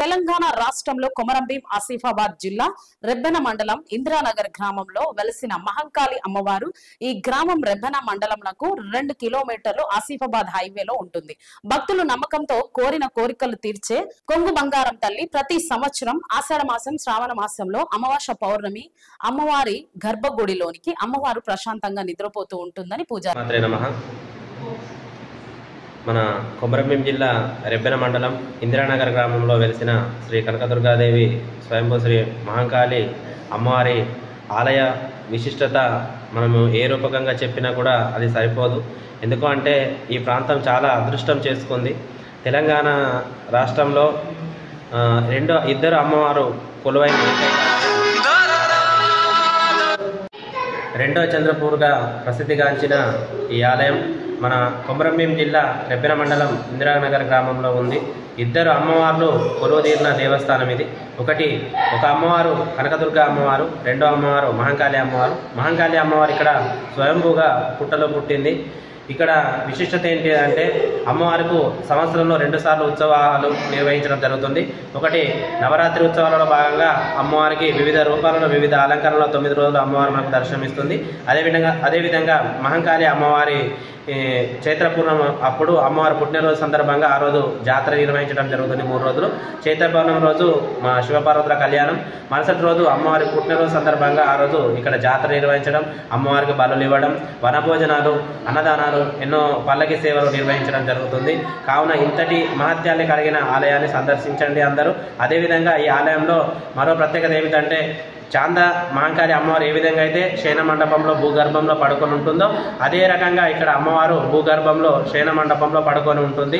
తెలంగాణ రాష్ట్రంలో కొమరంభీం ఆసిఫాబాద్ జిల్లా రెబ్బెన మండలం ఇందిరానగర్ గ్రామంలో వెలసిన మహంకాళి అమ్మవారు ఈ గ్రామం రెబ్బెన మండలంకు 2 కిలోమీటర్లు ఆసిఫాబాద్ హైవేలో ఉంటుంది. భక్తులు నమ్మకంతో కోరిన కోరికలు తీర్చే కొంగు బంగారం తల్లి ప్రతి సంవత్సరం ఆషాఢ మాసం శ్రావణ మాసంలో అమావాస్య పౌర్ణమి అమ్మవారి గర్భగుడిలోనికి అమ్మవారు ప్రశాంతంగా నిద్రపోతూ ఉంటుందని పూజారి మన కొమరంభీం జిల్లా రెబ్బెన మండలం ఇందిరానగర్ గ్రామంలో వెలిసిన శ్రీ కనకదుర్గాదేవి స్వయంభూ శ్రీ మహంకాళి అమ్మవారి ఆలయ విశిష్టత మనము ఏ రూపకంగా చెప్పినా కూడా అది సరిపోదు. ఎందుకు అంటే ఈ ప్రాంతం చాలా అదృష్టం చేసుకుంది. తెలంగాణ రాష్ట్రంలో ఇద్దరు అమ్మవారు కొలువైన రెండో చంద్రపూర్గా ప్రసిద్ధిగాంచిన ఈ ఆలయం మన కొమరంభీం జిల్లా రెబ్బెన మండలం ఇందిరానగర్ గ్రామంలో ఉంది. ఇద్దరు అమ్మవార్లు కొలువుదీరిన దేవస్థానం ఇది. ఒక అమ్మవారు కనకదుర్గ అమ్మవారు, రెండో అమ్మవారు మహంకాళి అమ్మవారు. మహంకాళి అమ్మవారు ఇక్కడ స్వయంభూగా పుట్టలో పుట్టింది. ఇక్కడ విశిష్టత ఏంటి అంటే అమ్మవారికి సంవత్సరంలో 2 సార్లు ఉత్సవాలు నిర్వహించడం జరుగుతుంది. ఒకటి నవరాత్రి ఉత్సవాలలో భాగంగా అమ్మవారికి వివిధ రూపాలలో వివిధ అలంకరణలో 9 రోజులు అమ్మవారు మనకు దర్శనమిస్తుంది. అదేవిధంగా మహంకాళి అమ్మవారి చైత్ర పూర్ణిమ అప్పుడు అమ్మవారి పుట్టినరోజు సందర్భంగా ఆ రోజు జాతర నిర్వహించడం జరుగుతుంది 3 రోజులు. చైత్ర పౌర్ణమి రోజు మా శివపార్వతుల కళ్యాణం, మరుసటి రోజు అమ్మవారి పుట్టినరోజు సందర్భంగా ఆ రోజు ఇక్కడ జాతర నిర్వహించడం, అమ్మవారికి బలులు ఇవ్వడం, వనభోజనాలు, అన్నదానాలు, ఎన్నో పల్లకి సేవలు నిర్వహించడం జరుగుతుంది. కావున ఇంతటి మహత్యాన్ని కలిగిన ఆలయాన్ని సందర్శించండి అందరూ. అదేవిధంగా ఈ ఆలయంలో మరో ప్రత్యేకత ఏమిటంటే చాంద మహంకాళి అమ్మవారు ఏ విధంగా అయితే శయన మండపంలో భూగర్భంలో పడుకొని ఉంటుందో అదే రకంగా ఇక్కడ అమ్మవారు భూగర్భంలో శయన మండపంలో పడుకొని ఉంటుంది.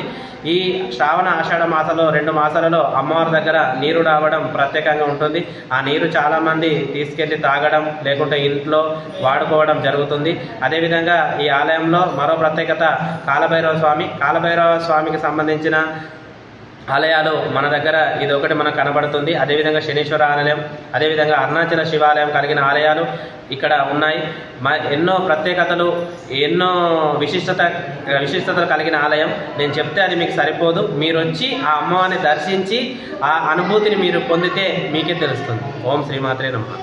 ఈ శ్రావణ ఆషాఢ మాసంలో 2 మాసాలలో అమ్మవారి దగ్గర నీరు రావడం ప్రత్యేకంగా ఉంటుంది. ఆ నీరు చాలామంది తీసుకెళ్లి తాగడం లేకుంటే ఇంట్లో వాడుకోవడం జరుగుతుంది. అదేవిధంగా ఈ ఆలయంలో మరో ప్రత్యేకత కాలభైరవ స్వామికి సంబంధించిన ఆలయాలు మన దగ్గర ఇది ఒకటి మనకు కనబడుతుంది. అదేవిధంగా శనీశ్వర ఆలయం, అదేవిధంగా అరుణాచల శివాలయం కలిగిన ఆలయాలు ఇక్కడ ఉన్నాయి. ఎన్నో ప్రత్యేకతలు, ఎన్నో విశిష్టతలు కలిగిన ఆలయం. నేను చెప్తే అది మీకు సరిపోదు. మీరు వచ్చి ఆ అమ్మవారిని దర్శించి ఆ అనుభూతిని మీరు పొందితే మీకే తెలుస్తుంది. ఓం శ్రీమాత్రే నమః.